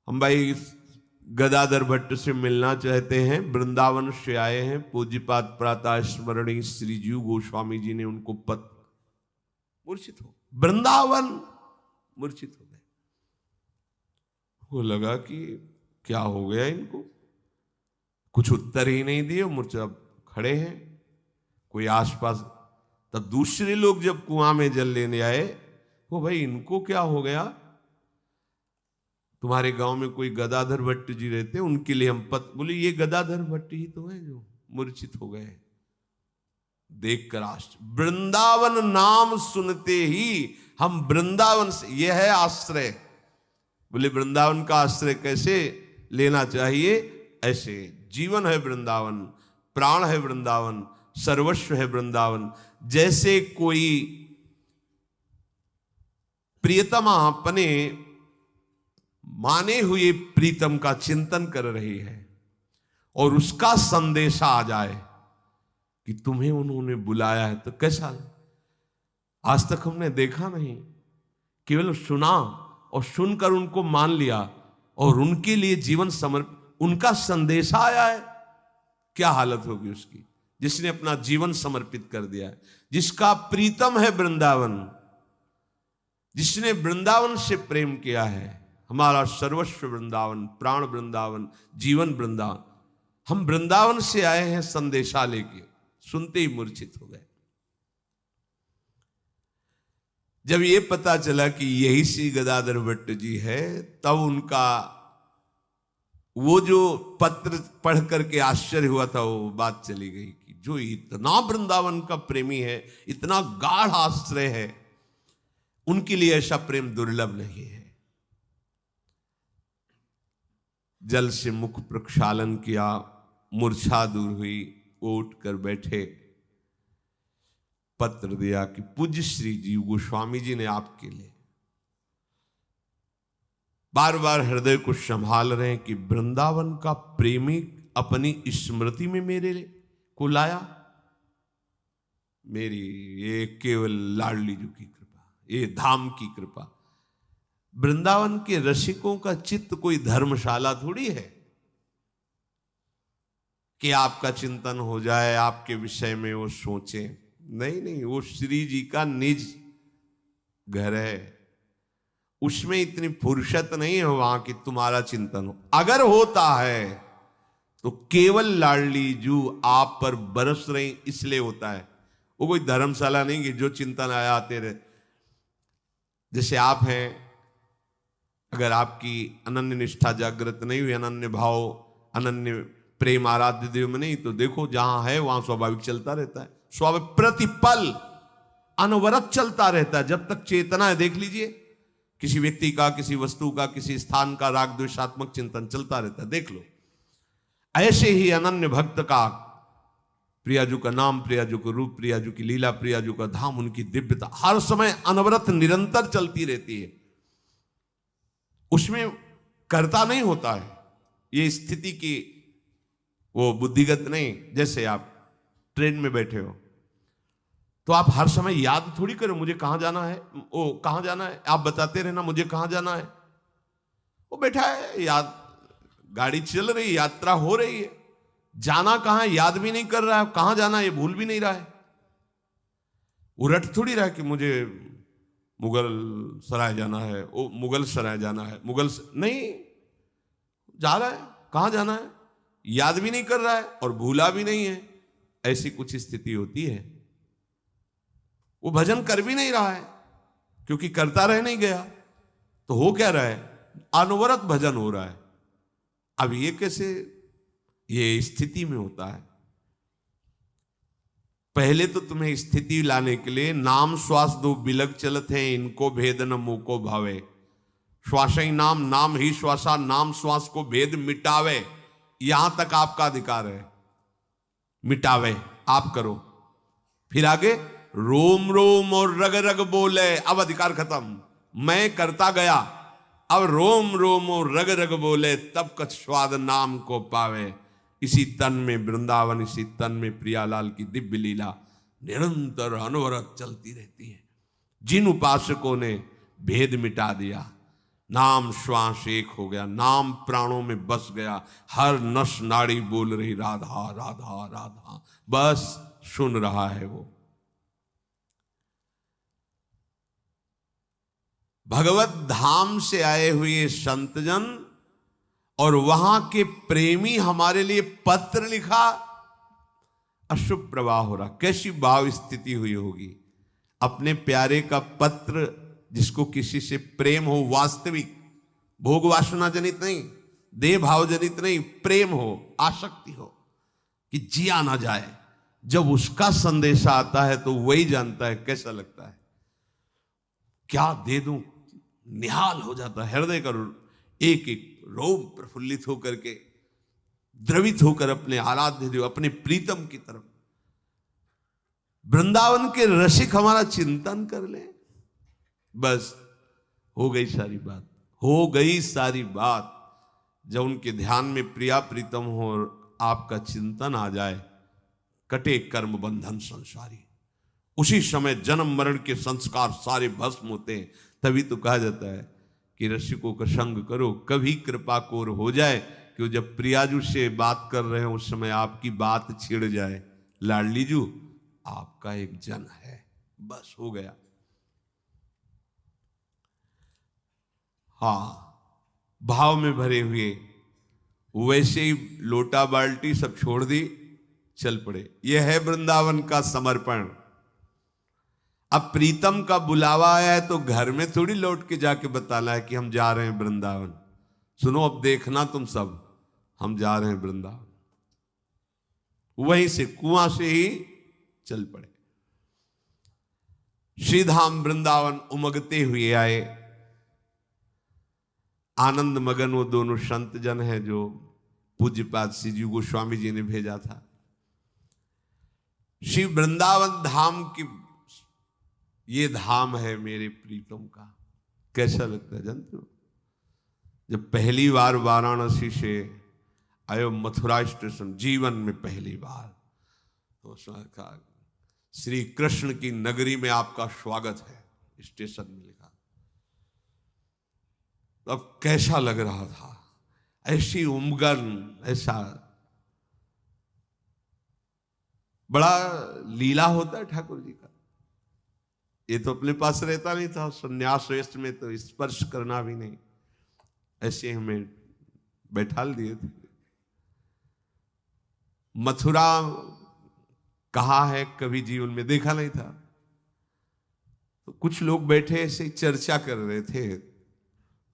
हम भाई गदाधर भट्ट से मिलना चाहते हैं। वृंदावन से आए हैं। पूज्यपाद प्रातः स्मरणीय श्री जीव गोस्वामी जी ने उनको मूर्छित हो वृंदावन मूर्छित हो गए। वो लगा कि क्या हो गया इनको, कुछ उत्तर ही नहीं दिए, मूर्छा खड़े हैं। कोई आसपास, तब दूसरे लोग जब कुआं में जल लेने आए, वो भाई इनको क्या हो गया, तुम्हारे गांव में कोई गदाधर भट्ट जी रहते, उनके लिए हम बोले ये गदाधर भट्ट ही तो है जो मूर्छित हो गए। देखकर आश्चर्य, वृंदावन नाम सुनते ही हम वृंदावन से, यह है आश्रय। बोले वृंदावन का आश्रय कैसे लेना चाहिए? ऐसे जीवन है वृंदावन, प्राण है वृंदावन, सर्वस्व है वृंदावन। जैसे कोई प्रियतमा अपने माने हुए प्रीतम का चिंतन कर रही है और उसका संदेशा आ जाए कि तुम्हें उन्होंने बुलाया है, तो कैसा? आज तक हमने देखा नहीं, केवल सुना और सुनकर उनको मान लिया और उनके लिए जीवन उनका संदेशा आया है। क्या हालत होगी उसकी, जिसने अपना जीवन समर्पित कर दिया है, जिसका प्रीतम है वृंदावन, जिसने वृंदावन से प्रेम किया है। हमारा सर्वस्व वृंदावन, प्राण वृंदावन, जीवन वृंदावन। हम वृंदावन से आए हैं संदेशा लेके, सुनते ही मूर्छित हो गए। जब ये पता चला कि यही श्री गदाधर भट्ट जी है, तब उनका वो जो पत्र पढ़ करके आश्चर्य हुआ था, वो बात चली गई कि जो इतना वृंदावन का प्रेमी है, इतना गाढ़ आश्रय है, उनके लिए ऐसा प्रेम दुर्लभ नहीं है। जल से मुख प्रक्षालन किया, मूर्छा दूर हुई, वो उठकर बैठे, पत्र दिया कि पूज्य श्री जीव गोस्वामी जी ने आपके लिए, बार बार हृदय को संभाल रहे हैं कि वृंदावन का प्रेमी अपनी स्मृति में मेरे को लाया। मेरी ये केवल लाडली जी की कृपा, ये धाम की कृपा। वृंदावन के रसिकों का चित्त कोई धर्मशाला थोड़ी है कि आपका चिंतन हो जाए, आपके विषय में वो सोचे। नहीं नहीं, वो श्री जी का निज घर है, उसमें इतनी फुर्सत नहीं है वहां कि तुम्हारा चिंतन हो। अगर होता है तो केवल लाडली जू आप पर बरस रही इसलिए होता है। वो कोई धर्मशाला नहीं कि जो चिंतन आया आते रहे। जैसे आप हैं, अगर आपकी अनन्य निष्ठा जागृत नहीं हुई, अनन्य भाव, अनन्य प्रेम आराध्य देव में नहीं, तो देखो जहां है वहां स्वाभाविक चलता रहता है। स्वाभाविक प्रतिपल अनवरत चलता रहता है जब तक चेतना है। देख लीजिए, किसी व्यक्ति का, किसी वस्तु का, किसी स्थान का राग द्वेषात्मक चिंतन चलता रहता है, देख लो। ऐसे ही अनन्य भक्त का प्रियाजू का नाम, प्रियाजू का रूप, प्रियाजू की लीला, प्रियाजू का धाम, उनकी दिव्यता हर समय अनवरत निरंतर चलती रहती है। उसमें करता नहीं होता है। ये स्थिति की वो बुद्धिगत नहीं। जैसे आप ट्रेन में बैठे हो तो आप हर समय याद थोड़ी करो मुझे कहां जाना है, ओ कहां जाना है, आप बताते रहना मुझे कहां जाना है। वो बैठा है, याद, गाड़ी चल रही, यात्रा हो रही है, जाना कहां है याद भी नहीं कर रहा है, कहां जाना है ये भूल भी नहीं रहा है। वो रट थोड़ी रहा है कि मुझे मुगल सराय जाना है, ओ मुगल सराय जाना है, नहीं, जा रहा है, कहां जाना है याद भी नहीं कर रहा है और भूला भी नहीं है। ऐसी कुछ स्थिति होती है। वो भजन कर भी नहीं रहा है क्योंकि करता रह नहीं गया, तो हो क्या रहा है, अनवरत भजन हो रहा है। अब ये कैसे, ये स्थिति में होता है। पहले तो तुम्हें स्थिति लाने के लिए नाम श्वास दो बिलग चलत है, इनको भेद न मुंह को भावे। श्वास ही नाम, नाम ही श्वासा, नाम श्वास को भेद मिटावे। यहां तक आपका अधिकार है, मिटावे आप करो। फिर आगे रोम रोम और रग रग बोले, अब अधिकार खत्म। मैं करता गया, अब रोम रोम और रग रग बोले, तब कछ स्वाद नाम को पावे। इसी तन में वृंदावन, इसी तन में प्रियालाल की दिव्य लीला निरंतर अनवरत चलती रहती है। जिन उपासकों ने भेद मिटा दिया, नाम श्वास एक हो गया, नाम प्राणों में बस गया, हर नस नाड़ी बोल रही राधा राधा राधा, बस सुन रहा है वो। भगवत धाम से आए हुए संतजन और वहां के प्रेमी हमारे लिए पत्र लिखा, अशुभ प्रवाह हो रहा। कैसी भाव स्थिति हुई होगी। अपने प्यारे का पत्र, जिसको किसी से प्रेम हो, वास्तविक, भोग वासना जनित नहीं, देह भाव जनित नहीं, प्रेम हो, आसक्ति हो कि जिया ना जाए, जब उसका संदेश आता है तो वही जानता है कैसा लगता है। क्या दे दूं, निहाल हो जाता है हृदय का, एक एक रोम प्रफुल्लित होकर के, द्रवित होकर अपने आराध्य देव, अपने प्रीतम की तरफ। वृंदावन के रसिक हमारा चिंतन कर ले, बस हो गई सारी बात, हो गई सारी बात। जब उनके ध्यान में प्रिया प्रीतम हो और आपका चिंतन आ जाए, कटे कर्म बंधन संसारी, उसी समय जन्म मरण के संस्कार सारे भस्म होते हैं। तभी तो कहा जाता है कि रसिकों का संग करो, कभी कृपा कोर हो जाए, कि जब प्रियाजू से बात कर रहे हो उस समय आपकी बात छिड़ जाए, लाडलीजू आपका एक जन है, बस हो गया। हाँ, भाव में भरे हुए वैसे ही लोटा बाल्टी सब छोड़ दी, चल पड़े। यह है वृंदावन का समर्पण। अब प्रीतम का बुलावा आया है तो घर में थोड़ी लौट के जाके बताना है कि हम जा रहे हैं वृंदावन। सुनो, अब देखना तुम सब, हम जा रहे हैं वृंदावन। वहीं से कुआं से ही चल पड़े। श्रीधाम वृंदावन उमगते हुए आए। आनंद मगन वो दोनों संत जन हैं जो पूज्यपाद श्री जीव गोस्वामी जी ने भेजा था। श्री वृंदावन धाम की, ये धाम है मेरे प्रीतम का। कैसा लगता है जानते हो? जब पहली बार वाराणसी से आयो मथुरा स्टेशन, जीवन में पहली बार, तो उसने कहा श्री कृष्ण की नगरी में आपका स्वागत है, स्टेशन में लिखा। अब कैसा लग रहा था, ऐसी उमगन, ऐसा बड़ा लीला होता है ठाकुर जी का। ये तो अपने पास रहता नहीं था, संन्यास वेश में तो स्पर्श करना भी नहीं, ऐसे हमें बैठाल दिए थे। मथुरा कहा है, कभी जीवन में देखा नहीं था। तो कुछ लोग बैठे ऐसे ही चर्चा कर रहे थे,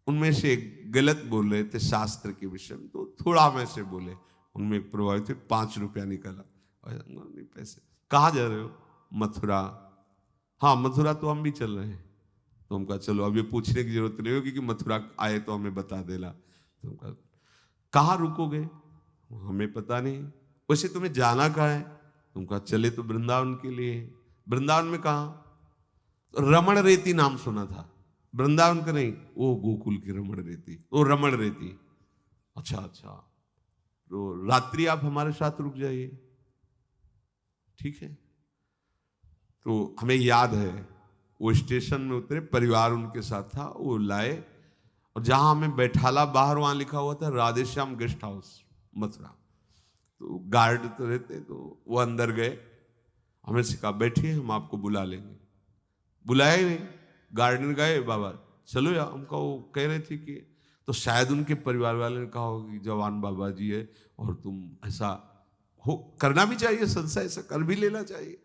उनमें से गलत बोल रहे थे शास्त्र के विषय में, तो थोड़ा में से बोले, उनमें एक प्रभावित थे, 5 रुपया निकाला, नहीं पैसे। कहाँ जा रहे हो? मथुरा। हाँ मथुरा तो हम भी चल रहे हैं। तो हम कहा चलो, अब ये पूछने की जरूरत नहीं होगी कि मथुरा आए तो हमें बता देला। तो हम कहा कहाँ रुकोगे? हमें पता नहीं। वैसे तुम्हें जाना कहाँ है? तुम कहा चले तो वृंदावन के लिए। वृंदावन में कहाँ? तो रमण रेती नाम सुना था, वृंदावन का नहीं, वो गोकुल की रमण रेती, वो रमण रेती। अच्छा अच्छा, तो रात्रि आप हमारे साथ रुक जाइए, ठीक है। तो हमें याद है वो स्टेशन में उतरे, परिवार उनके साथ था, वो लाए, और जहां हमें बैठाला बाहर वहां लिखा हुआ था राधेश्याम गेस्ट हाउस मथुरा। तो गार्ड तो रहते, तो वो अंदर गए, हमें से कहा बैठिए हम आपको बुला लेंगे। बुलाया ही नहीं, गार्डन गए, बाबा चलो यार, हमका वो कह रहे थे कि, तो शायद उनके परिवार वाले ने कहा होगा कि जवान बाबा जी है और तुम ऐसा हो, करना भी चाहिए, संशय ऐसा कर भी लेना चाहिए।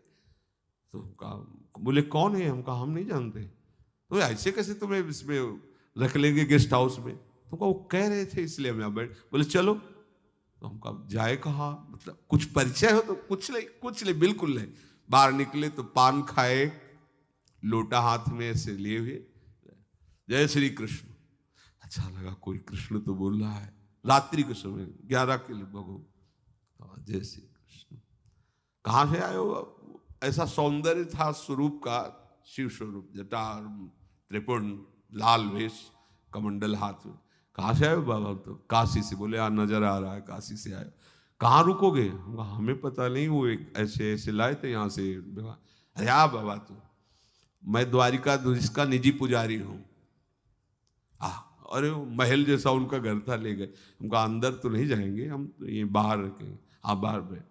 तो कहा, बोले कौन है? हम कहा हम नहीं जानते। तो ऐसे कैसे तुम्हें इसमें रख लेंगे गेस्ट हाउस में? तो कहा वो कह रहे थे इसलिए हम यहाँ बैठ। बोले चलो। तो हम कहा जाए कहा, मतलब कुछ परिचय हो? तो कुछ नहीं बिल्कुल नहीं। बाहर निकले तो पान खाए, लोटा हाथ में ऐसे लिए हुए, जय श्री कृष्ण। अच्छा लगा, कोई कृष्ण तो बोल रहा है। रात्रि के समय 11 के लगभग हो, जय श्री कृष्ण। कहाँ से आए हो? ऐसा सौंदर्य था स्वरूप का, शिव स्वरूप, जटा, त्रिपुंड, लाल वेश, कमंडल हाथ में। कहाँ से आए हो बाबा? तो काशी से। बोले हाँ नजर आ रहा है काशी से आए। कहाँ रुकोगे? हमें पता नहीं, वो एक ऐसे ऐसे लाए थे यहाँ से। अरे हाँ बाबा, तो मैं द्वारिका का निजी पुजारी हूँ। अरे वो महल जैसा उनका घर था, ले गए। हम कहा अंदर तो नहीं जाएंगे, हम तो ये बाहर रखेंगे। हाँ बाहर में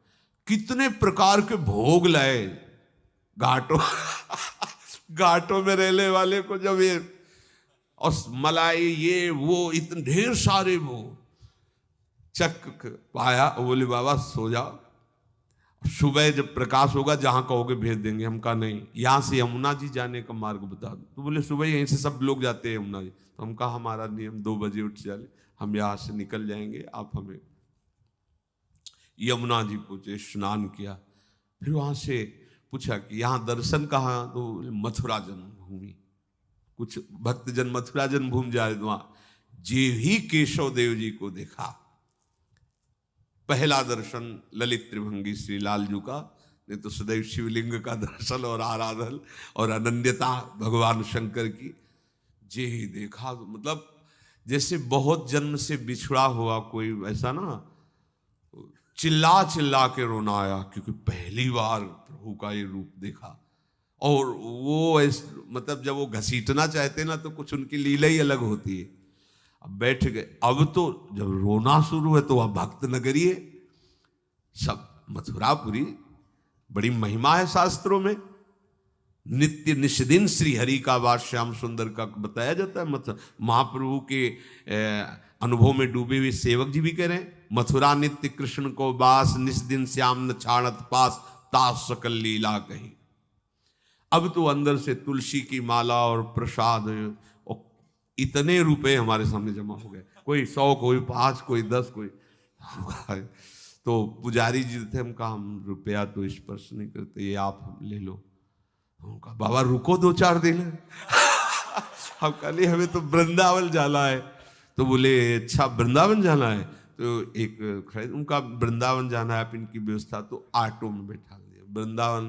कितने प्रकार के भोग लाए घाटों घाटों में रहने वाले को, जब ये और मलाई ये वो इतने ढेर सारे वो चक पाया। बोले बाबा सो जाओ, सुबह जब प्रकाश होगा जहां कहोगे भेज देंगे। हम कहा नहीं, यहां से यमुना जी जाने का मार्ग बता दो। तो बोले सुबह यहीं से सब लोग जाते हैं यमुना जी। तो हम कहा हमारा नियम 2 बजे उठ जाए, हम यहां से निकल जाएंगे, आप हमें। यमुना जी पहुंचे, स्नान किया, फिर वहां से पूछा कि यहाँ दर्शन कहाँ? तो मथुरा जन्मभूमि, कुछ भक्तजन मथुरा जन्मभूमि जा रहे, वहां जे ही केशव देव जी को देखा। पहला दर्शन ललित त्रिभंगी श्री लालजू का, नहीं तो सदैव शिवलिंग का दर्शन और आराधन और अनन्यता भगवान शंकर की। जे ही देखा तो मतलब जैसे बहुत जन्म से बिछड़ा हुआ कोई, वैसा ना चिल्ला चिल्ला के रोना आया, क्योंकि पहली बार प्रभु का ये रूप देखा। और वो मतलब जब वो घसीटना चाहते ना तो कुछ उनकी लीला ही अलग होती है। अब बैठ गए, अब तो जब रोना शुरू है तो वह भक्त नगरी है, सब मथुरापुरी, बड़ी महिमा है शास्त्रों में। नित्य निष्दिन श्री हरि का वास श्याम सुंदर का बताया जाता है। मतलब महाप्रभु के अनुभव में डूबे हुए सेवक जी भी कह रहे हैं, मथुरा नित्य कृष्ण को वास, निष्दिन श्याम न छाणत पास, तास सकल लीला कही। अब तो अंदर से तुलसी की माला और प्रसाद और इतने रुपए हमारे सामने जमा हो गए, कोई 100, कोई 5, कोई 10, कोई तो पुजारी जी थे, हम कहा हम रुपया तो स्पर्श नहीं करते, ये आप ले लो। हम कहा बाबा रुको 2-4 दिन हम कहा नहीं हमें तो वृंदावन जाना है। तो बोले अच्छा वृंदावन जाना है, तो एक खरीद, उनका वृंदावन जाना है, आप इनकी व्यवस्था। तो ऑटो में बैठा दिया, वृंदावन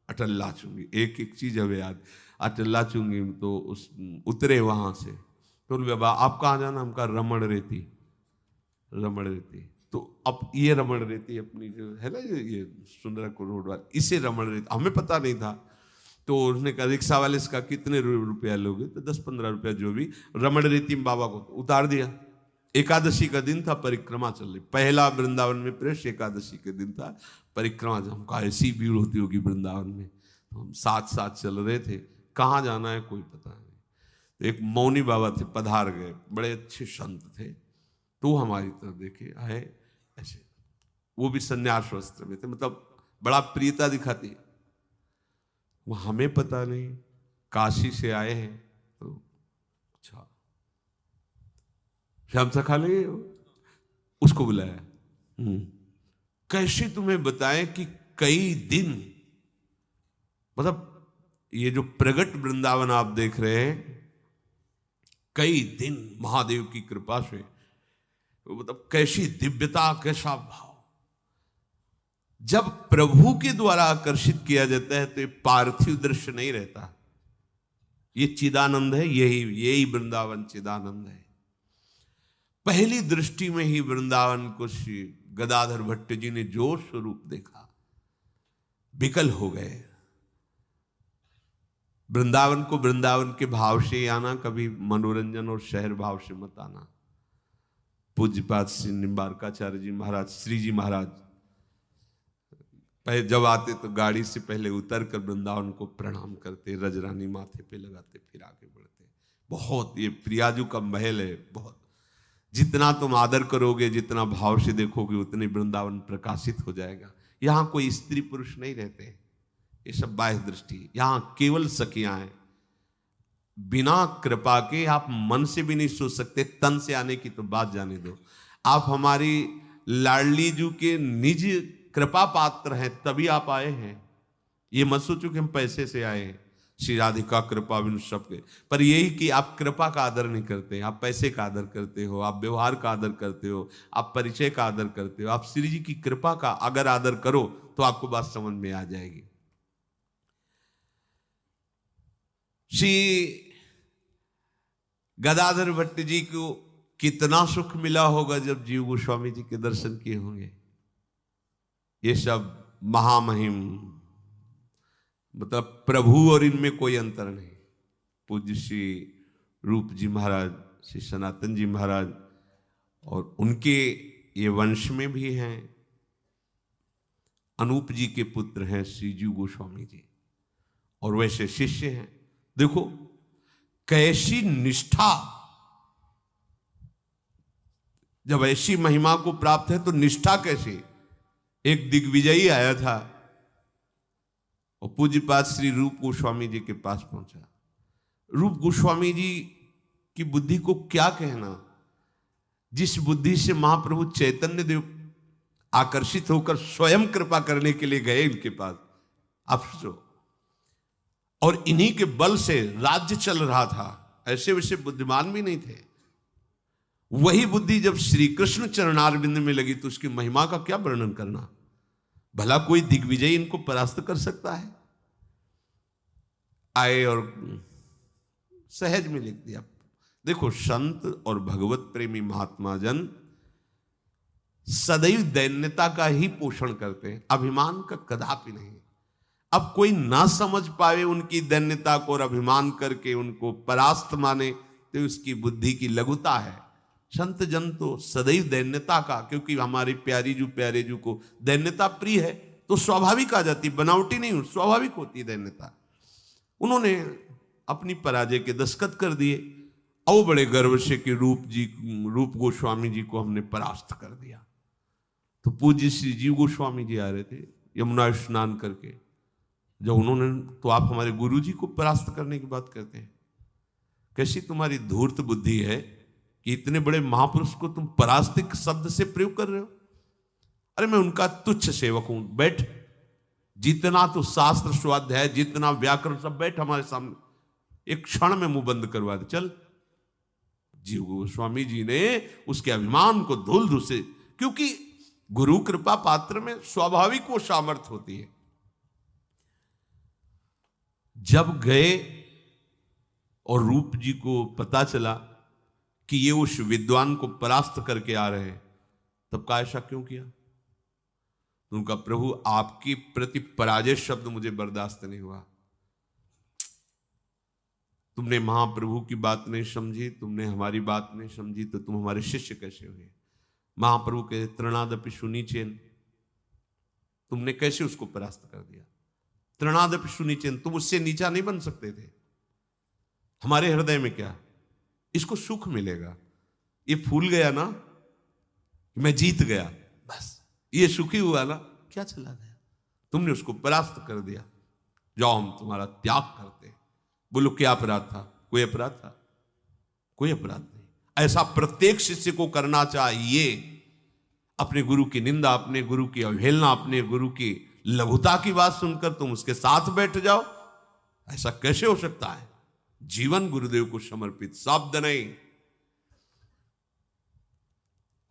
अटल्ला चुंगी, एक एक चीज हमें याद, अटल्ला चुंगी। तो उस उतरे वहां से, तो बाबा आप कहाँ जाना? हम कहा रमण रेती, रमण रेती। तो अब ये रमण रेती अपनी जो है ना, ये सुंदर को रोड वाली, इसे रमण रेती, हमें पता नहीं था। तो उसने कहा रिक्शा वाले से कहा कितने रुपया लोगे? तो 10-15 रुपया जो भी। रमण रेती में बाबा को उतार दिया। एकादशी का दिन था, परिक्रमा चल रही, पहला वृंदावन में प्रवेश एकादशी के दिन था, परिक्रमा। हम कहा ऐसी भीड़ होती होगी वृंदावन में। तो हम साथ साथ चल रहे थे, कहाँ जाना है कोई पता नहीं। तो एक मौनी बाबा थे, पधार गए, बड़े अच्छे संत थे। तो हमारी तरफ देखे आए ऐसे, वो भी संन्यास वस्त्र में थे, मतलब बड़ा प्रियता दिखाती। वो हमें पता नहीं काशी से आए हैं। तो अच्छा श्याम सखा ले उसको बुलाया, कैसे तुम्हें बताएं कि कई दिन, मतलब ये जो प्रगट वृंदावन आप देख रहे हैं, कई दिन महादेव की कृपा से, मतलब कैसी दिव्यता, कैसा भाव। जब प्रभु के द्वारा आकर्षित किया जाता है तो ये पार्थिव दृश्य नहीं रहता, ये चिदानंद है, यही वृंदावन चिदानंद है। पहली दृष्टि में ही वृंदावन को श्री गदाधर भट्ट जी ने जो स्वरूप देखा, विकल हो गए। वृंदावन को वृंदावन के भाव से आना, कभी मनोरंजन और शहर भाव से मत आना। पूज्यपाद श्री निम्बारकाचार्य जी महाराज, श्री जी महाराज पहले जब आते तो गाड़ी से पहले उतर कर वृंदावन को प्रणाम करते, रजरानी माथे पे लगाते, फिर आगे बढ़ते। बहुत ये प्रियाजू का महल है, बहुत जितना तुम आदर करोगे, जितना भाव से देखोगे, उतने वृंदावन प्रकाशित हो जाएगा। यहाँ कोई स्त्री पुरुष नहीं रहते, ये सब बाह्य दृष्टि। यहाँ केवल सखियां हैं। बिना कृपा के आप मन से भी नहीं सोच सकते, तन से आने की तो बात जाने दो। आप हमारी लाडली जू के निज कृपा पात्र हैं, तभी आप आए हैं। ये मत सोचो कि हम पैसे से आए हैं। श्री राधिका कृपा बिन सबके, पर यही कि आप कृपा का आदर नहीं करते, आप पैसे का आदर करते हो, आप व्यवहार का आदर करते हो, आप परिचय का आदर करते हो। आप श्री जी की कृपा का अगर आदर करो तो आपको बात समझ में आ जाएगी। श्री गदाधर भट्ट जी को कितना सुख मिला होगा जब जीव गोस्वामी जी के दर्शन किए होंगे। ये सब महामहिम, मतलब प्रभु और इनमें कोई अंतर नहीं। पूज्य श्री रूप जी महाराज श्री सनातन जी महाराज, और उनके ये वंश में भी हैं। अनूप जी के पुत्र हैं श्री जीव गोस्वामी जी, और वैसे शिष्य हैं। देखो कैसी निष्ठा, जब ऐसी महिमा को प्राप्त है तो निष्ठा कैसी। एक दिग्विजयी आया था और पूज्यपाद श्री रूप गोस्वामी जी के पास पहुंचा। रूप गोस्वामी जी की बुद्धि को क्या कहना, जिस बुद्धि से महाप्रभु चैतन्य देव आकर्षित होकर स्वयं कृपा करने के लिए गए इनके पास, अफसो, और इन्हीं के बल से राज्य चल रहा था। ऐसे वैसे बुद्धिमान भी नहीं थे। वही बुद्धि जब श्री कृष्ण चरणारविंद में लगी तो उसकी महिमा का क्या वर्णन करना। भला कोई दिग्विजय इनको परास्त कर सकता है। आए और सहज में लिख दिया। देखो संत और भगवत प्रेमी महात्मा जन सदैव दैन्यता का ही पोषण करते हैं, अभिमान का कदापि नहीं। अब कोई ना समझ पाए उनकी दैन्यता को और अभिमान करके उनको परास्त माने तो उसकी बुद्धि की लघुता है। संत जन तो सदैव दैन्यता का, क्योंकि हमारी प्यारे जू को दैन्यता प्रिय है तो स्वाभाविक आ जाती, बनावटी नहीं, स्वाभाविक होती है दैन्यता। उन्होंने अपनी पराजय के दस्तखत कर दिए और बड़े गर्व से कि रूप गोस्वामी जी को हमने परास्त कर दिया। तो पूज्य श्री जीव गोस्वामी जी आ रहे थे यमुना स्नान करके, जब उन्होंने, तो आप हमारे गुरु जी को परास्त करने की बात करते हैं, कैसी तुम्हारी धूर्त बुद्धि है कि इतने बड़े महापुरुष को तुम परास्तिक शब्द से प्रयोग कर रहे हो। अरे मैं उनका तुच्छ सेवक हूं, बैठ, जितना तो शास्त्र स्वाध्याय, जितना व्याकरण सब बैठ हमारे सामने, एक क्षण में मुंह बंद करवा दे, चल। जीव गोस्वामी जी ने उसके अभिमान को धूल धूसे, क्योंकि गुरु कृपा पात्र में स्वाभाविक वो सामर्थ्य होती है। जब गए और रूप जी को पता चला कि ये उस विद्वान को परास्त करके आ रहे हैं, तब का ऐसा क्यों किया। उनका प्रभु आपकी प्रति पराजय शब्द मुझे बर्दाश्त नहीं हुआ। तुमने महाप्रभु की बात नहीं समझी, तुमने हमारी बात नहीं समझी, तो तुम हमारे शिष्य कैसे हुए। महाप्रभु के तृणादपि सुनीचेन, तुमने कैसे उसको परास्त कर दिया। तृणादपि सुनीचेन, तुम उससे नीचा नहीं बन सकते थे। हमारे हृदय में क्या, इसको सुख मिलेगा। ये फूल गया ना, मैं जीत गया, बस ये सुखी हुआ ना, क्या चला गया। तुमने उसको परास्त कर दिया, जाओ हम तुम्हारा त्याग करते हैं। बोलो क्या अपराध था, कोई अपराध था, कोई अपराध नहीं। ऐसा प्रत्येक शिष्य को करना चाहिए। अपने गुरु की निंदा, अपने गुरु की अवहेलना, अपने गुरु की लघुता की बात सुनकर तुम उसके साथ बैठ जाओ, ऐसा कैसे हो सकता है। जीवन गुरुदेव को समर्पित, शब्द नहीं।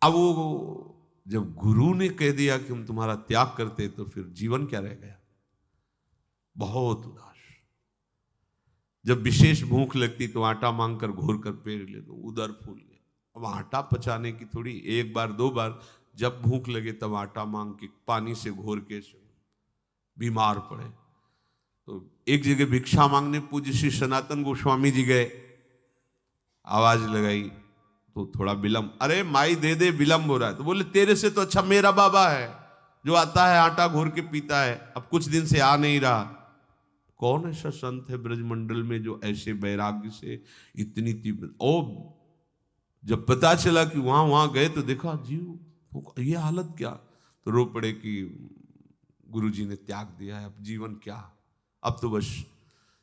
अब वो जब गुरु ने कह दिया कि हम तुम्हारा त्याग करते, तो फिर जीवन क्या रह गया, बहुत उदास। जब विशेष भूख लगती तो आटा मांगकर घोर कर पेड़ ले दो, उदर फूल गए। अब आटा पचाने की थोड़ी एक बार दो बार, जब भूख लगे तब आटा मांग के पानी से घोर के बीमार पड़े। तो एक जगह भिक्षा मांगने पूज्य श्री सनातन गोस्वामी जी गए, आवाज लगाई तो थोड़ा विलम्ब, अरे माई दे दे, विलम्ब हो रहा है। तो बोले तेरे से तो अच्छा मेरा बाबा है जो आता है आटा घोर के पीता है, अब कुछ दिन से आ नहीं रहा। कौन ऐसा संत है ब्रजमंडल में जो ऐसे वैराग्य से इतनी तीव्र। ओ जब पता चला कि वहां गए तो देखा जीव ये हालत क्या, तो रो पड़े कि गुरुजी ने त्याग दिया है, अब जीवन क्या, अब तो बस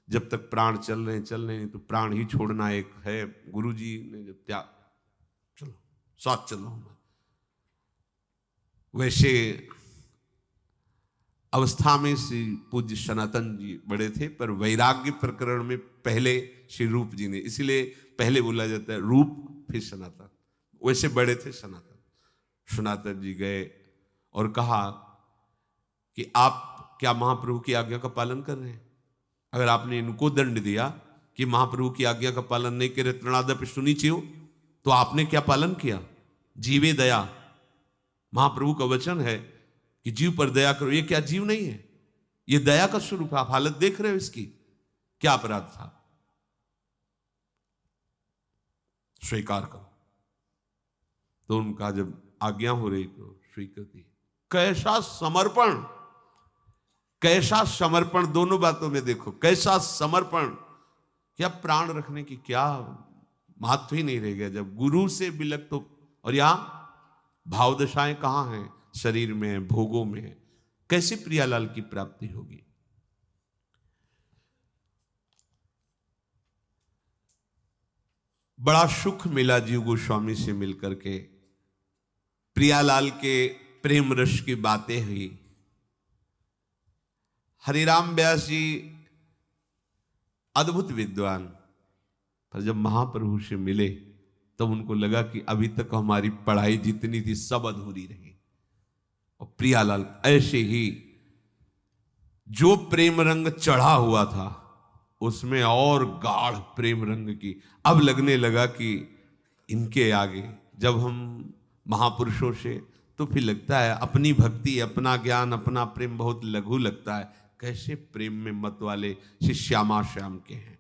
जब तक प्राण चल रहे हैं तो प्राण ही छोड़ना एक है। गुरुजी ने जब त्याग, चलो साथ चलो। वैसे अवस्था में श्री पूज्य सनातन जी बड़े थे, पर वैराग्य प्रकरण में पहले श्री रूप जी ने, इसलिए पहले बोला जाता है रूप फिर सनातन। वैसे बड़े थे सनातन। सनातन जी गए और कहा कि आप क्या महाप्रभु की आज्ञा का पालन कर रहे हैं। अगर आपने इनको दंड दिया कि महाप्रभु की आज्ञा का पालन नहीं करे, तृणादपि सुनीचेयो, तो आपने क्या पालन किया। जीवे दया, महाप्रभु का वचन है कि जीव पर दया करो। ये क्या जीव नहीं है, ये दया का स्वरूप है। आप हालत देख रहे हो इसकी, क्या अपराध था। स्वीकार करो। तो उनका जब आज्ञा हो रही तो स्वीकृति। कैसा समर्पण, कैसा समर्पण, दोनों बातों में देखो, कैसा समर्पण। क्या प्राण रखने की क्या महत्व ही नहीं रह गया जब गुरु से विलक। तो और यहां भावदशाएं कहां हैं? शरीर में है, भोगों में है। कैसे प्रियालाल की प्राप्ति होगी? बड़ा सुख मिला जीव गोस्वामी से मिलकर के। प्रियालाल के प्रेम रस की बातें हुई। हरिराम व्यास जी अद्भुत विद्वान, पर जब महाप्रभु से मिले तब उनको लगा कि अभी तक हमारी पढ़ाई जितनी थी सब अधूरी रही। और प्रियालाल ऐसे ही जो प्रेम रंग चढ़ा हुआ था उसमें और गाढ़ प्रेम रंग की अब लगने लगा कि इनके आगे जब हम महापुरुषों से, तो फिर लगता है अपनी भक्ति, अपना ज्ञान, अपना प्रेम बहुत लघु लगता है। कैसे प्रेम में मत वाले श्री श्यामा श्याम के हैं।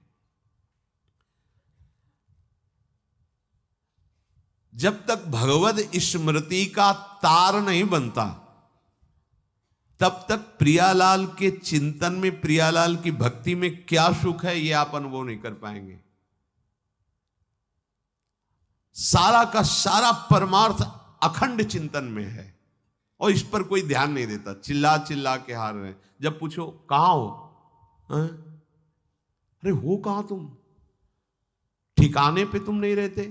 जब तक भगवद स्मृति का तार नहीं बनता तब तक प्रियालाल के चिंतन में, प्रियालाल की भक्ति में क्या सुख है ये आप अनुभव नहीं कर पाएंगे। सारा का सारा परमार्थ अखंड चिंतन में है और इस पर कोई ध्यान नहीं देता। चिल्ला चिल्ला के हार रहे। जब पूछो कहां हो, अरे हो कहां तुम? ठिकाने पे तुम नहीं रहते,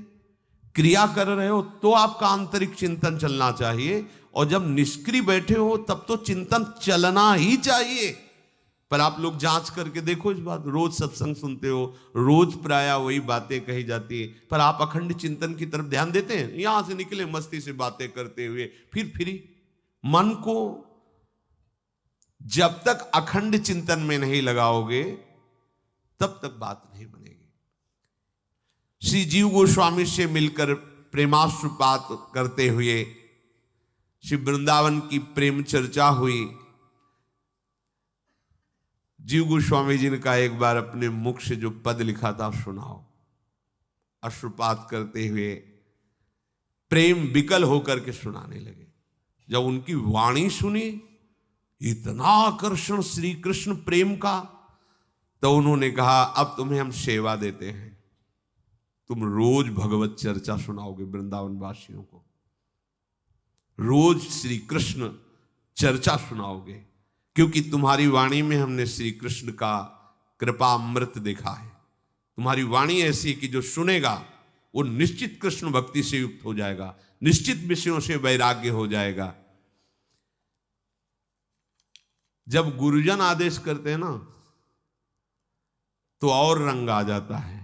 क्रिया कर रहे हो तो आपका आंतरिक चिंतन चलना चाहिए। और जब निष्क्रिय बैठे हो तब तो चिंतन चलना ही चाहिए। पर आप लोग जांच करके देखो इस बात। रोज सत्संग सुनते हो, रोज प्राय वही बातें कही जाती है, पर आप अखंड चिंतन की तरफ ध्यान देते हैं? यहां से निकले मस्ती से बातें करते हुए, फिर फ्री मन को जब तक अखंड चिंतन में नहीं लगाओगे तब तक बात नहीं बनेगी। श्री जीव गोस्वामी से मिलकर प्रेमाश्रुपात करते हुए श्री वृंदावन की प्रेम चर्चा हुई। जीव गोस्वामी जी ने कहा एक बार अपने मुख से जो पद लिखा था सुनाओ। अश्रुपात करते हुए प्रेम विकल होकर के सुनाने लगे। जब उनकी वाणी सुनी, इतना आकर्षण श्री कृष्ण प्रेम का, तो उन्होंने कहा अब तुम्हें हम सेवा देते हैं, तुम रोज भगवत चर्चा सुनाओगे वृंदावन वासियों को, रोज श्री कृष्ण चर्चा सुनाओगे, क्योंकि तुम्हारी वाणी में हमने श्री कृष्ण का कृपा अमृत देखा है। तुम्हारी वाणी ऐसी कि जो सुनेगा वो निश्चित कृष्ण भक्ति से युक्त हो जाएगा, निश्चित विषयों से वैराग्य हो जाएगा। जब गुरुजन आदेश करते हैं ना तो और रंग आ जाता है।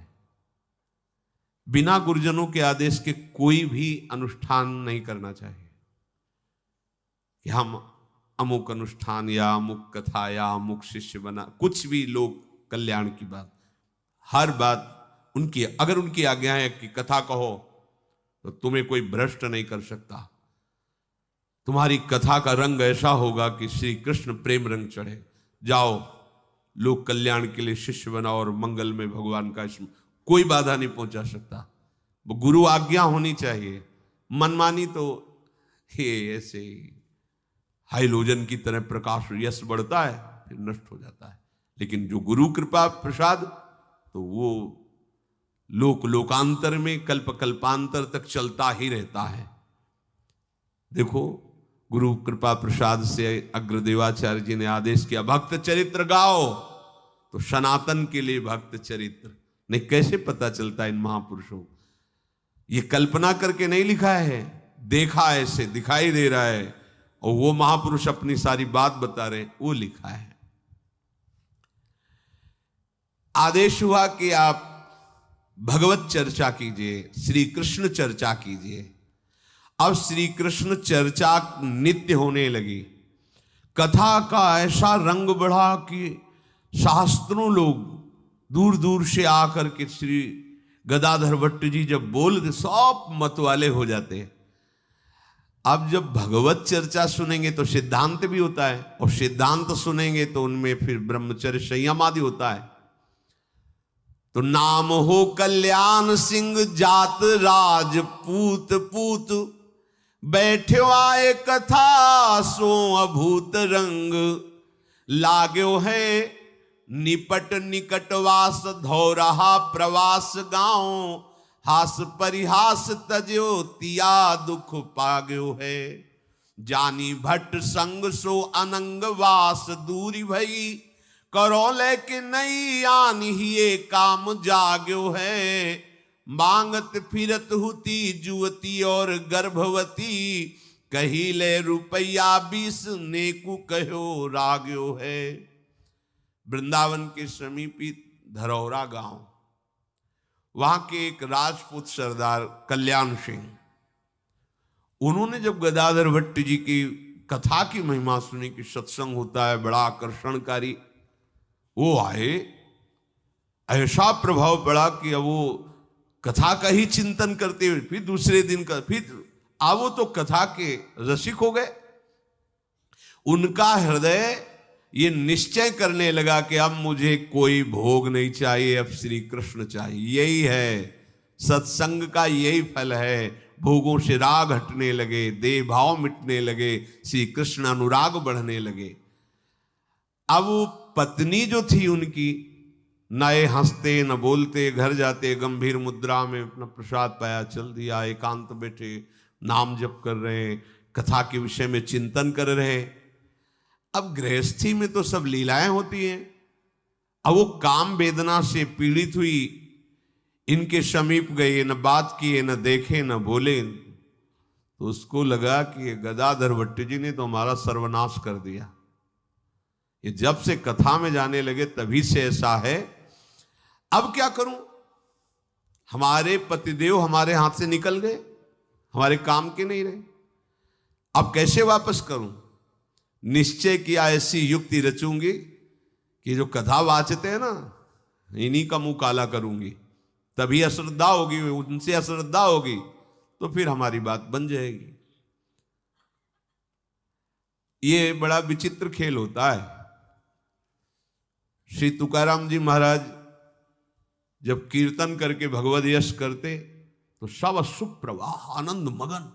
बिना गुरुजनों के आदेश के कोई भी अनुष्ठान नहीं करना चाहिए कि हम अमुक अनुष्ठान या अमुक कथा या अमुक शिष्य बना, कुछ भी लोग कल्याण की बात, हर बात उनकी, अगर उनकी आज्ञा है कि कथा कहो तो तुम्हें कोई भ्रष्ट नहीं कर सकता। तुम्हारी कथा का रंग ऐसा होगा कि श्री कृष्ण प्रेम रंग चढ़े। जाओ लोक कल्याण के लिए शिष्य बनाओ और मंगल में भगवान का इसमें कोई बाधा नहीं पहुंचा सकता। वो गुरु आज्ञा होनी चाहिए। मनमानी तो ये ऐसे हाइलोजन की तरह प्रकाश यश बढ़ता है फिर नष्ट हो जाता है, लेकिन जो गुरु कृपा प्रसाद तो वो लोक लोकांतर में कल्प कल्पांतर तक चलता ही रहता है। देखो गुरु कृपा प्रसाद से अग्रदेवाचार्य जी ने आदेश किया भक्त चरित्र गाओ, तो सनातन के लिए भक्त चरित्र नहीं कैसे पता चलता इन महापुरुषों। ये कल्पना करके नहीं लिखा है, देखा ऐसे दिखाई दे रहा है और वो महापुरुष अपनी सारी बात बता रहे, वो लिखा है। आदेश हुआ कि आप भगवत चर्चा कीजिए, श्री कृष्ण चर्चा कीजिए। अब श्री कृष्ण चर्चा नित्य होने लगी। कथा का ऐसा रंग बढ़ा कि शास्त्रों लोग दूर दूर से आकर के श्री गदाधर भट्ट जी जब बोलते सब मत वाले हो जाते हैं। अब जब भगवत चर्चा सुनेंगे तो सिद्धांत भी होता है, और सिद्धांत सुनेंगे तो उनमें फिर ब्रह्मचर्य संयम आदि होता है। तो नाम हो कल्याण सिंह जात राजपूत पूत, बैठ्यो आए कथा सो अभूत रंग, लाग्यो है निपट निकटवास धौरहा प्रवास गांव, हास परिहास तजो तिया दुख पाग्यो है, जानी भट्ट संग सो अनंग वास दूरी भई, करो लेके नई आन ही काम जाग्यो है, मांगत फिरत हुती जुवती और गर्भवती, कही ले रुपया 20 नेकु कहो राग्यो है। वृंदावन के समीपी धरौरा गांव, वहां के एक राजपूत सरदार कल्याण सिंह, उन्होंने जब गदाधर भट्ट जी की कथा की महिमा सुनी कि सत्संग होता है बड़ा आकर्षणकारी, वो आए, ऐसा प्रभाव पड़ा कि अब वो कथा का ही चिंतन करते हुए फिर दूसरे दिन का फिर वो तो कथा के रसिक हो गए। उनका हृदय ये निश्चय करने लगा कि अब मुझे कोई भोग नहीं चाहिए, अब श्री कृष्ण चाहिए। यही है सत्संग का, यही फल है। भोगों से राग हटने लगे, देह भाव मिटने लगे, श्री कृष्ण अनुराग बढ़ने लगे। अब वो पत्नी जो थी उनकी, न ये हंसते न बोलते, घर जाते गंभीर मुद्रा में अपना प्रसाद पाया चल दिया, एकांत बैठे नाम जप कर रहे, कथा के विषय में चिंतन कर रहे। अब गृहस्थी में तो सब लीलाएं होती हैं। अब वो काम वेदना से पीड़ित हुई, इनके समीप गए, न बात किए, न देखे, न बोले, तो उसको लगा कि गदाधर भट्ट जी ने तो हमारा सर्वनाश कर दिया। ये जब से कथा में जाने लगे तभी से ऐसा है। अब क्या करूं, हमारे पतिदेव हमारे हाथ से निकल गए, हमारे काम के नहीं रहे, अब कैसे वापस करूं। निश्चय किया ऐसी युक्ति रचूंगी कि जो कथा वाचते हैं ना, इन्हीं का मुंह काला करूंगी, तभी अश्रद्धा होगी, उनसे अश्रद्धा होगी तो फिर हमारी बात बन जाएगी। ये बड़ा विचित्र खेल होता है। श्री तुकाराम जी महाराज जब कीर्तन करके भगवद यश करते तो सब सुप्रवाह आनंद मगन।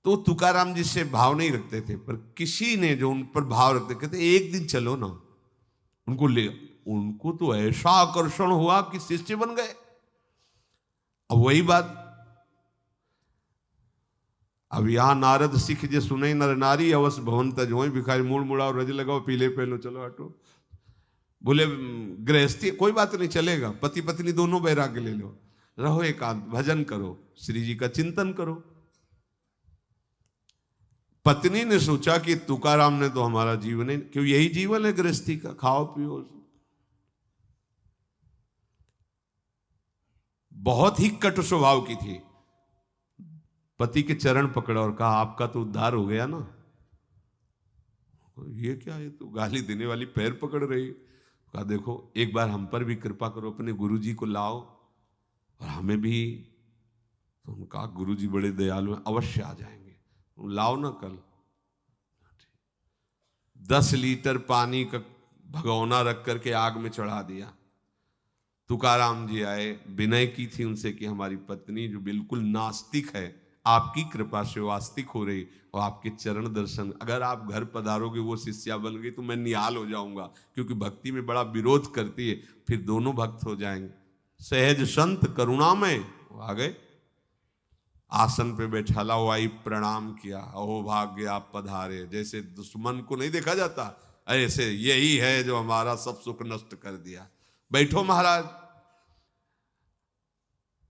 तो तुकाराम जी से भाव नहीं रखते थे, पर किसी ने जो उन पर भाव रखते, कहते एक दिन चलो ना उनको ले। उनको तो ऐसा आकर्षण हुआ कि शिष्य बन गए। अब वही बात, अब यहां नारद सिख जे सुने नर नारी अवश्य भवन तजोई, भिखारी मूल मुड़ा और रज लगाओ, पीले पहलो चलो हटो। बोले गृहस्थी कोई बात नहीं, चलेगा, पति पत्नी दोनों बैराग्य ले लो, रहो एकांत, भजन करो, श्री जी का चिंतन करो। पत्नी ने सोचा कि तुकाराम ने तो हमारा जीवन है, क्यों यही जीवन है गृहस्थी का, खाओ पियो। बहुत ही कटु स्वभाव की थी। पति के चरण पकड़ा और कहा आपका तो उद्धार हो गया ना। ये क्या है, तो गाली देने वाली पैर पकड़ रही। कहा देखो एक बार हम पर भी कृपा करो, अपने गुरुजी को लाओ और हमें भी। तो उन्होंने कहा गुरुजी बड़े दयालु हैं, अवश्य आ जाएंगे, लाओ ना कल। 10 लीटर पानी का भगोना रख करके आग में चढ़ा दिया। तुकाराम जी आए, विनय की थी उनसे कि हमारी पत्नी जो बिल्कुल नास्तिक है, आपकी कृपा से वो आस्तिक हो रही, और आपके चरण दर्शन, अगर आप घर पधारोगे वो शिष्या बन गई तो मैं निहाल हो जाऊंगा, क्योंकि भक्ति में बड़ा विरोध करती है, फिर दोनों भक्त हो जाएंगे। सहज संत करुणा में वो आ गए, आसन पे बैठाला हुआ, प्रणाम किया, अहो भाग्य आप पधारे। जैसे दुश्मन को नहीं देखा जाता, ऐसे यही है जो हमारा सब सुख नष्ट कर दिया, बैठो महाराज।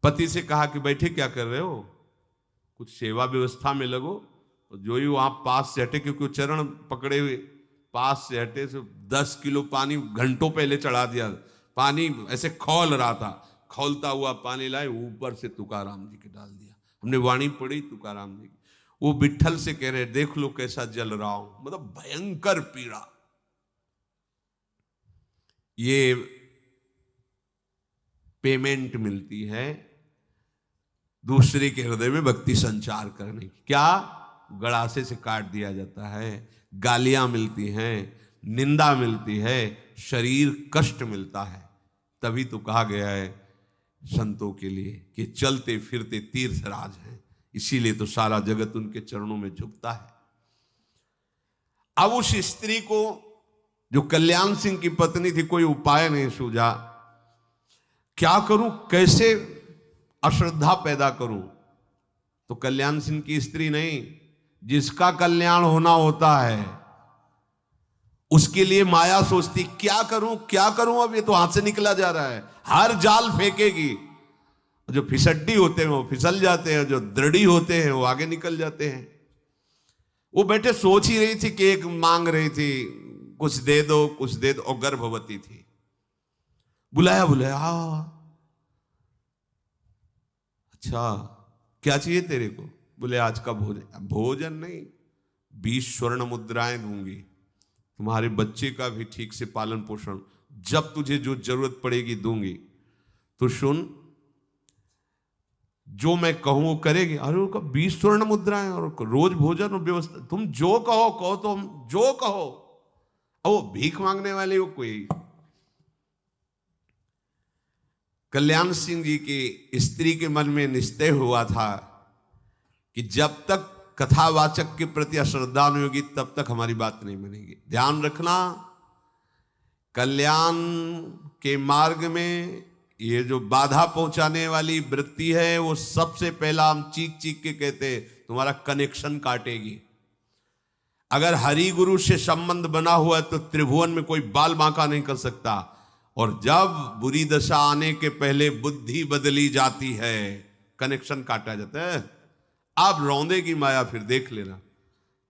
पति से कहा कि बैठे क्या कर रहे हो, कुछ सेवा व्यवस्था में लगो। तो जो ही वहां पास से हटे, क्योंकि चरण पकड़े हुए, पास से हटे तो 10 किलो पानी घंटों पहले चढ़ा दिया। पानी ऐसे खौल रहा था, खौलता हुआ पानी लाए, ऊपर से तुकाराम जी के डाल दिया। हमने वाणी पढ़ी तुकाराम जी की, वो विट्ठल से कह रहे देख लो कैसा जल रहा हूं, मतलब भयंकर पीड़ा। ये पेमेंट मिलती है दूसरे के हृदय में भक्ति संचार करने की। क्या गड़ासे से काट दिया जाता है, गालियां मिलती हैं, निंदा मिलती है, शरीर कष्ट मिलता है, तभी तो कहा गया है संतों के लिए कि चलते फिरते तीर्थराज हैं, इसीलिए तो सारा जगत उनके चरणों में झुकता है। अब उस स्त्री को, जो कल्याण सिंह की पत्नी थी, कोई उपाय नहीं सूझा। क्या करूं, कैसे अश्रद्धा पैदा करूं? तो कल्याण सिंह की स्त्री नहीं, जिसका कल्याण होना होता है उसके लिए माया सोचती क्या करूं क्या करूं, अब ये तो हाथ से निकला जा रहा है। हर जाल फेंकेगी, जो फिसड्डी होते हैं वो फिसल जाते हैं, जो दृढ़ी होते हैं वो आगे निकल जाते हैं। वो बैठे सोच ही रही थी कि एक मांग रही थी, कुछ दे दो कुछ दे दो, और गर्भवती थी। बुलाया बुलाया, अच्छा क्या चाहिए तेरे को? बोले आज का भोजन। भोजन नहीं, 20 स्वर्ण मुद्राएं दूंगी, तुम्हारे बच्चे का भी ठीक से पालन पोषण, जब तुझे जो जरूरत पड़ेगी दूंगी। तो सुन, जो मैं कहूं वो करेगी। अरे उनका 20 स्वर्ण मुद्राएं और रोज भोजन और व्यवस्था, तुम जो कहो कहो, तो हम जो कहो। वो भीख मांगने वाले वो कोई। कल्याण सिंह जी की स्त्री के मन में निश्चय हुआ था कि जब तक कथावाचक के प्रति अश्रद्धा नहीं होगी तब तक हमारी बात नहीं बनेगी। ध्यान रखना, कल्याण के मार्ग में ये जो बाधा पहुंचाने वाली वृत्ति है, वो सबसे पहला हम चीख चीख के कहते तुम्हारा कनेक्शन काटेगी। अगर हरि गुरु से संबंध बना हुआ है तो त्रिभुवन में कोई बाल बांका नहीं कर सकता। और जब बुरी दशा आने के पहले बुद्धि बदली जाती है, कनेक्शन काटा जाता है। आप रौंदे की माया फिर देख लेना,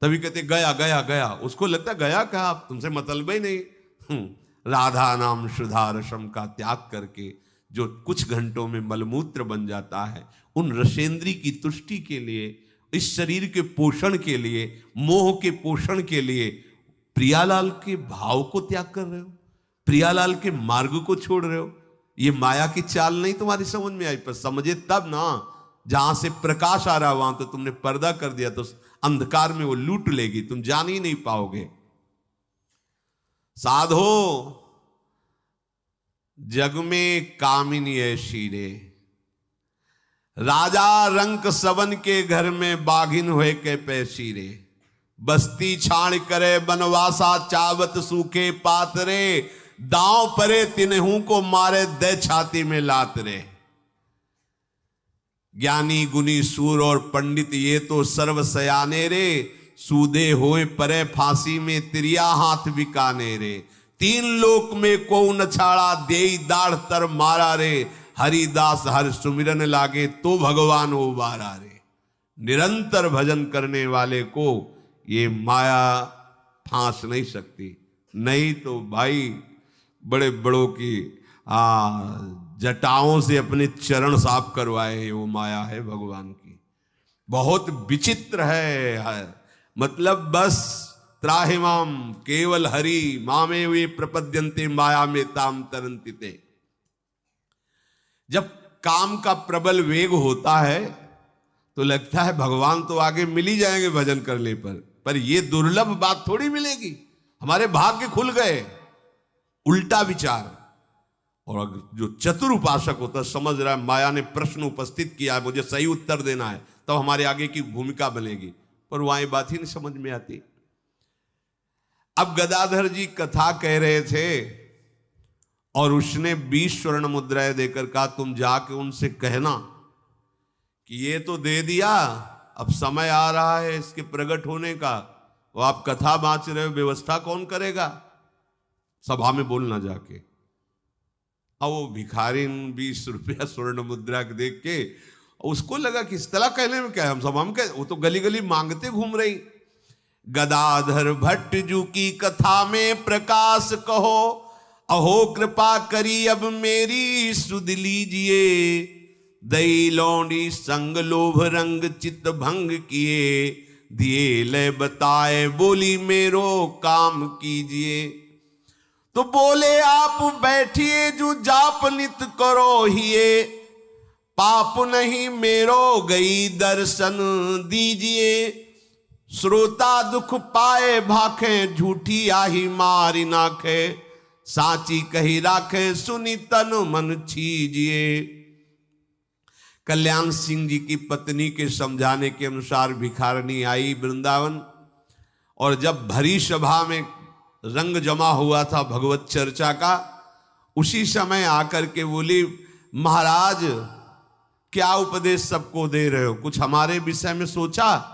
तभी कहते गया गया गया, उसको लगता गया क्या, तुमसे मतलब ही नहीं। राधा नाम सुधा रसम का त्याग करके जो कुछ घंटों में मलमूत्र बन जाता है, उन रसेंद्री की तुष्टि के लिए, इस शरीर के पोषण के लिए, मोह के पोषण के लिए प्रियालाल के भाव को त्याग कर रहे हो, प्रियालाल के मार्ग को छोड़ रहे हो। ये माया की चाल नहीं तुम्हारी समझ में आई, पर समझे तब ना, जहां से प्रकाश आ रहा वहां तो तुमने पर्दा कर दिया, तो अंधकार में वो लूट लेगी, तुम जान ही नहीं पाओगे। साधो जग में कामिनी ऐसी रे, राजा रंक सबन के घर में बाघिन हुए के पैसी रे, बस्ती छाण करे बनवासा चावत सूखे पातरे, दांव परे तिनहू को मारे दे छाती में लात रे। ज्ञानी गुनी सूर और पंडित ये तो सर्व सयाने रे, सूदे होए परे फांसी में तिरिया हाथ बिकाने रे। 3 लोक में को न छाड़ा देई दाढ़ तर मारा रे, हरिदास हर सुमिरन लागे तो भगवान उबारा रे। निरंतर भजन करने वाले को ये माया फांस नहीं सकती, नहीं तो भाई बड़े बड़ों की जटाओं से अपने चरण साफ करवाए, वो माया है भगवान की। बहुत विचित्र है, मतलब बस त्राहिमाम केवल हरि मामे वे प्रपद्यन्ते माया में ताम तरन्ति ते। जब काम का प्रबल वेग होता है तो लगता है भगवान तो आगे मिल ही जाएंगे भजन करने पर ये दुर्लभ बात थोड़ी मिलेगी। हमारे भाग्य खुल गए, उल्टा विचार। और जो चतुर उपासक होता है समझ रहा है माया ने प्रश्न उपस्थित किया है, मुझे सही उत्तर देना है, तब तो हमारे आगे की भूमिका बनेगी, पर वहां बात ही नहीं समझ में आती। अब गदाधर जी कथा कह रहे थे और उसने 20 स्वर्ण मुद्राएं देकर कहा तुम जाके उनसे कहना कि ये तो दे दिया, अब समय आ रहा है इसके प्रकट होने का, वो आप कथा बांच रहे हो, व्यवस्था कौन करेगा? सभा में बोलना जाके। अब वो भिखारी 20 रुपया स्वर्ण मुद्रा देख के उसको लगा कि इस तरह कहने में क्या है, हम सभा में क्या, वो तो गली गली मांगते घूम रही। गदाधर भट्ट जू की कथा में प्रकाश कहो, अहो कृपा करी अब मेरी सुध लीजिए, दई लौंडी संग लोभ रंग चित्त भंग किए, दिए ले बताए बोली मेरो काम कीजिए। तो बोले आप बैठिए जो जाप नित करो हिए, पाप नहीं मेरो गई दर्शन दीजिए, श्रोता दुख पाए भाखे झूठी आही मारी नाखे, साची कही राखे सुनी तन मन छीजिए। कल्याण सिंह जी की पत्नी के समझाने के अनुसार भिखारिनी आई वृंदावन, और जब भरी सभा में रंग जमा हुआ था भगवत चर्चा का, उसी समय आकर के बोली, महाराज क्या उपदेश सबको दे रहे हो, कुछ हमारे विषय में सोचा?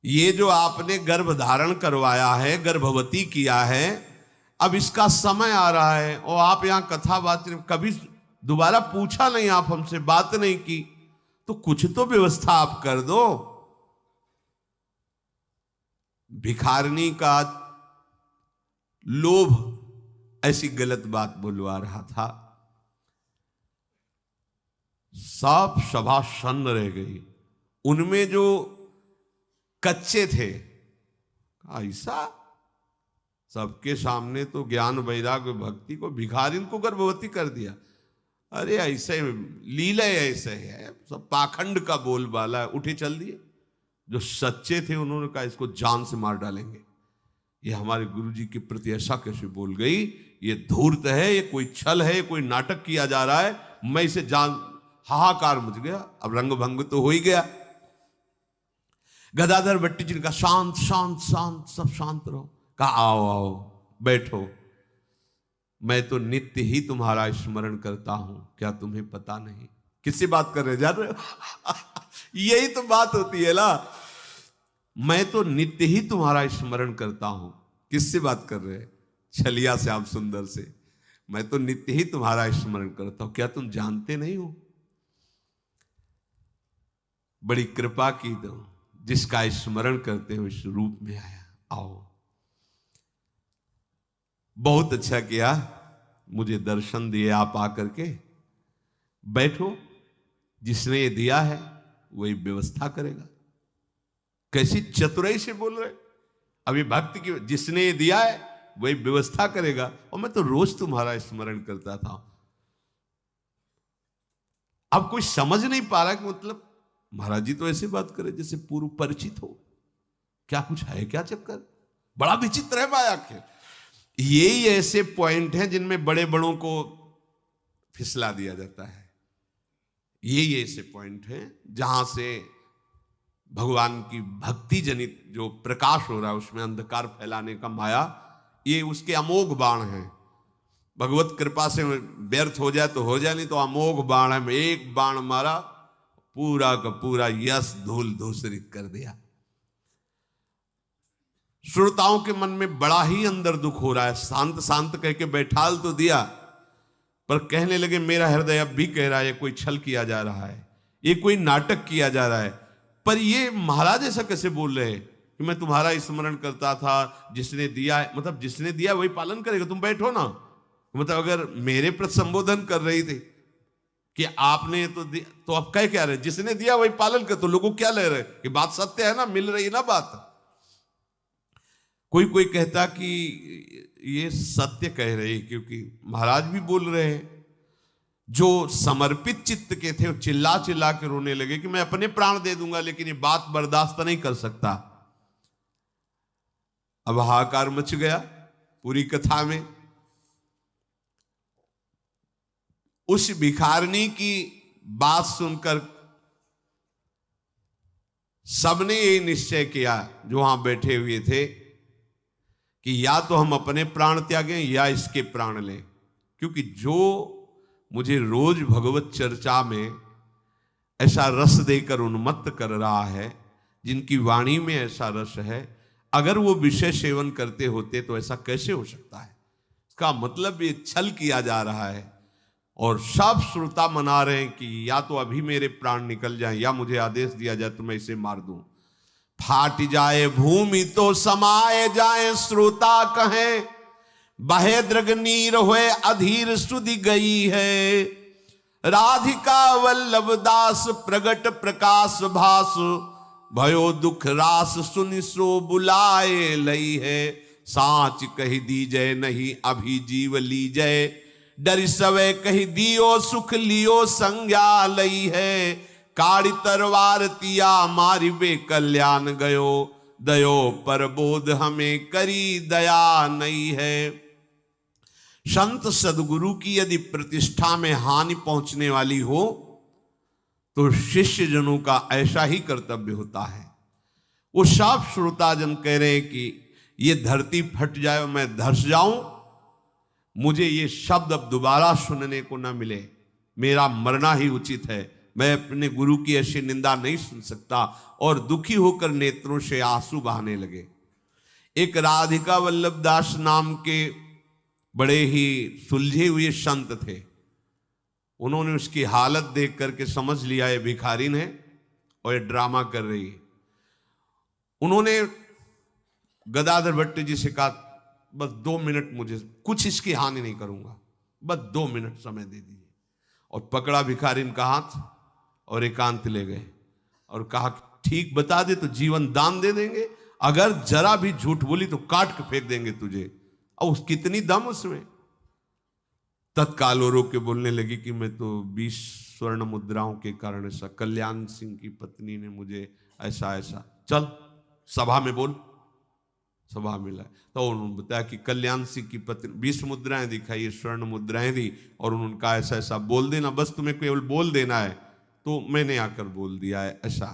ये जो आपने गर्भ धारण करवाया है, गर्भवती किया है, अब इसका समय आ रहा है और आप यहां कथा बात, कभी दोबारा पूछा नहीं, आप हमसे बात नहीं की, तो कुछ तो व्यवस्था आप कर दो। भिखारिनी का लोभ ऐसी गलत बात बोलवा रहा था। सब सभा सन्न रह गई। उनमें जो कच्चे थे, ऐसा सबके सामने तो ज्ञान वैराग्य भक्ति को भिखारिन को गर्भवती कर दिया। अरे ऐसे लीला ऐसे है, सब पाखंड का बोलबाला है, उठे चल दिए। जो सच्चे थे उन्होंने कहा इसको जान से मार डालेंगे। ये हमारे गुरुजी के प्रति ऐसा कैसे बोल गई, ये धूर्त है, ये कोई छल है, कोई नाटक किया जा रहा है। मैं इसे जान, हाहाकार मच गया। अब रंग भंग तो हो ही गया। गदाधर भट्टी जी ने कहा शांत शांत शांत, सब शांत रहो। कहा आओ आओ बैठो, मैं तो नित्य ही तुम्हारा स्मरण करता हूं, क्या तुम्हें पता नहीं? किससे बात कर रहे जान रहे हो? यही तो बात होती है ना, मैं तो नित्य ही तुम्हारा स्मरण करता हूं। किससे बात कर रहे हैं? छलिया श्याम सुंदर से। मैं तो नित्य ही तुम्हारा स्मरण करता हूं, क्या तुम जानते नहीं हो? बड़ी कृपा की तो जिसका स्मरण करते हो इस रूप में आया। आओ, बहुत अच्छा किया, मुझे दर्शन दिए आप आकर के। बैठो, जिसने ये दिया है वही व्यवस्था करेगा। कैसी चतुराई से बोल रहे। अभी भक्ति की, जिसने ये दिया है वही व्यवस्था करेगा। और मैं तो रोज तुम्हारा स्मरण करता था। अब कोई समझ नहीं पा रहा कि मतलब महाराज जी तो ऐसे बात करे जैसे पूर्व परिचित हो। क्या कुछ है क्या चक्कर? बड़ा विचित्र है माया के। यही ऐसे पॉइंट हैं जिनमें बड़े बड़ों को फिसला दिया जाता है। यही ऐसे पॉइंट हैं जहां से भगवान की भक्ति जनित जो प्रकाश हो रहा है उसमें अंधकार फैलाने का माया, ये उसके अमोघ बाण हैं। भगवत कृपा से व्यर्थ हो जाए तो हो जाए, नहीं तो अमोघ बाण है। एक बाण मारा, पूरा का पूरा यश धूल धूसरित कर दिया। श्रोताओं के मन में बड़ा ही अंदर दुख हो रहा है। शांत शांत कह के बैठाल तो दिया, पर कहने लगे मेरा हृदय अब भी कह रहा है कोई छल किया जा रहा है, ये कोई नाटक किया जा रहा है। पर ये महाराज ऐसा कैसे बोल रहे हैं कि मैं तुम्हारा स्मरण करता था, जिसने दिया है, मतलब जिसने दिया वही पालन करेगा। तुम बैठो ना। मतलब अगर मेरे प्रति संबोधन कर रही थी कि आपने तो दिया, तो अब कह क्या रहे, जिसने दिया वही पालन कर। तो लोगों क्या ले रहे कि बात सत्य है ना, मिल रही ना बात। कोई कोई कहता कि ये सत्य कह रहे, क्योंकि महाराज भी बोल रहे हैं। जो समर्पित चित्त के थे वो चिल्ला चिल्ला के रोने लगे कि मैं अपने प्राण दे दूंगा, लेकिन ये बात बर्दाश्त नहीं कर सकता। अब हाहाकार मच गया पूरी कथा में। उस भिखारिनी की बात सुनकर सबने ये निश्चय किया जो वहां बैठे हुए थे कि या तो हम अपने प्राण त्यागें या इसके प्राण लें। क्योंकि जो मुझे रोज भगवत चर्चा में ऐसा रस देकर उन्मत्त कर रहा है, जिनकी वाणी में ऐसा रस है, अगर वो विषय सेवन करते होते तो ऐसा कैसे हो सकता है? इसका मतलब ये छल किया जा रहा है। और सब श्रोता मना रहे हैं कि या तो अभी मेरे प्राण निकल जाएं या मुझे आदेश दिया जाए तो मैं इसे मार दूं। फाट जाए भूमि तो समाये जाए, श्रोता कहें बहे दृग नीर हुए अधीर सुधि गई है। राधिका वल्लभ दास प्रगट प्रकाश भास, भयो दुख रास सुनि सो बुलाए लई है। साच कही दीजय नहीं अभी जीव लीजय, डर सवे कही दियो सुख लियो संज्ञा लई है। काड़ी तरवार तिया मारी बे कल्याण गयो, दयो पर बोध हमें करी दया नहीं है। संत सदगुरु की यदि प्रतिष्ठा में हानि पहुंचने वाली हो तो शिष्य जनों का ऐसा ही कर्तव्य होता है। वो सब श्रोताजन कह रहे हैं कि ये धरती फट जाए और मैं धस जाऊं, मुझे ये शब्द अब दोबारा सुनने को ना मिले, मेरा मरना ही उचित है, मैं अपने गुरु की ऐसी निंदा नहीं सुन सकता। और दुखी होकर नेत्रों से आंसू बहाने लगे। एक राधिका वल्लभ दास नाम के बड़े ही सुलझे हुए संत थे। उन्होंने उसकी हालत देख करके समझ लिया ये भिखारिन है और ये ड्रामा कर रही है। उन्होंने गदाधर भट्ट जी से कहा, बस 2 मिनट, मुझे कुछ इसकी हानि नहीं करूंगा, बस 2 मिनट समय दे दीजिए। और पकड़ा भिखारिन का हाथ और एकांत ले गए और कहा, ठीक बता दे तो जीवन दान दे देंगे, अगर जरा भी झूठ बोली तो काट के फेंक देंगे तुझे। और कितनी दम उसमें। तत्काल वो रो के बोलने लगी कि मैं तो 20 स्वर्ण मुद्राओं के कारण ऐसा, कल्याण सिंह की पत्नी ने मुझे ऐसा ऐसा, चल सभा में बोल। सभा मिला तो उन्होंने बताया कि कल्याण सिंह की पत्नी 20 मुद्राएं दिखाई, स्वर्ण मुद्राएं दी और उन्होंने कहा ऐसा ऐसा बोल देना, बस तुम्हें केवल बोल देना है। तो मैंने आकर बोल दिया है ऐसा।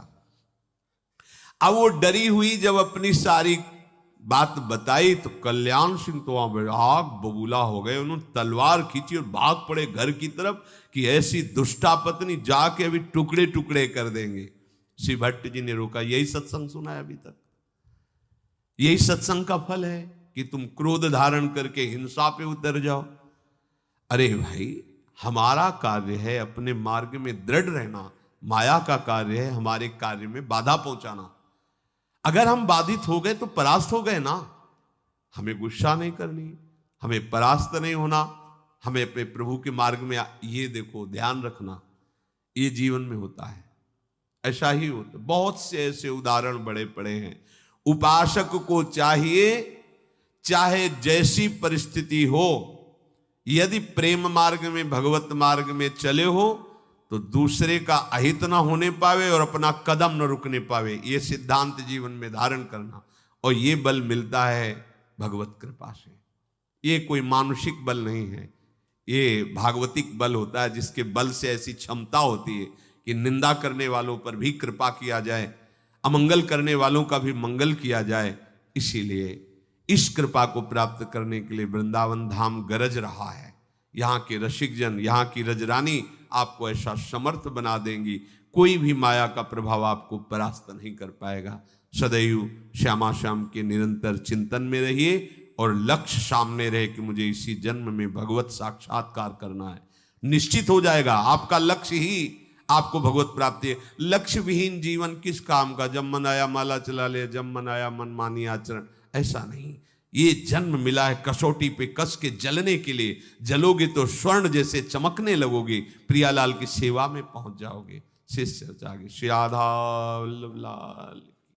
अब वो डरी हुई जब अपनी सारी बात बताई तो कल्याण सिंह तो आग बबूला हो गए। उन्होंने तलवार खींची और भाग पड़े घर की तरफ कि ऐसी दुष्टा पत्नी जाके अभी टुकड़े टुकड़े कर देंगे। श्री भट्ट जी ने रोका, यही सत्संग सुना है अभी तक, यही सत्संग का फल है कि तुम क्रोध धारण करके हिंसा पे उतर जाओ। अरे भाई, हमारा कार्य है अपने मार्ग में दृढ़ रहना, माया का कार्य है हमारे कार्य में बाधा पहुंचाना। अगर हम बाधित हो गए तो परास्त हो गए ना। हमें गुस्सा नहीं करनी, हमें परास्त नहीं होना, हमें अपने प्रभु के मार्ग में, ये देखो ध्यान रखना, ये जीवन में होता है, ऐसा ही होता। बहुत से ऐसे उदाहरण बड़े पड़े हैं। उपासक को चाहिए चाहे जैसी परिस्थिति हो, यदि प्रेम मार्ग में, भगवत मार्ग में चले हो तो दूसरे का अहित न होने पावे और अपना कदम न रुकने पावे, ये सिद्धांत जीवन में धारण करना। और ये बल मिलता है भगवत कृपा से। ये कोई मानुषिक बल नहीं है, ये भागवतिक बल होता है, जिसके बल से ऐसी क्षमता होती है कि निंदा करने वालों पर भी कृपा किया जाए, अमंगल करने वालों का भी मंगल किया जाए। इसीलिए इस कृपा को प्राप्त करने के लिए वृंदावन धाम गरज रहा है। यहाँ के रसिकजन, यहाँ की रजरानी आपको ऐसा समर्थ बना देंगी, कोई भी माया का प्रभाव आपको परास्त नहीं कर पाएगा। सदैव श्यामा श्याम के निरंतर चिंतन में रहिए और लक्ष्य सामने रहे कि मुझे इसी जन्म में भगवत साक्षात्कार करना है। निश्चित हो जाएगा आपका लक्ष्य ही आपको भगवत प्राप्ति है। लक्ष्य विहीन जीवन किस काम का, जब मन आया माला चला ले, जब मन आया मन मानी आचरण, ऐसा नहीं। ये जन्म मिला है कसौटी पे कस के जलने के लिए। जलोगे तो स्वर्ण जैसे चमकने लगोगे, प्रियालाल की सेवा में पहुंच जाओगे। शिष्य जागे। श्री राधा वल्लभ लाल।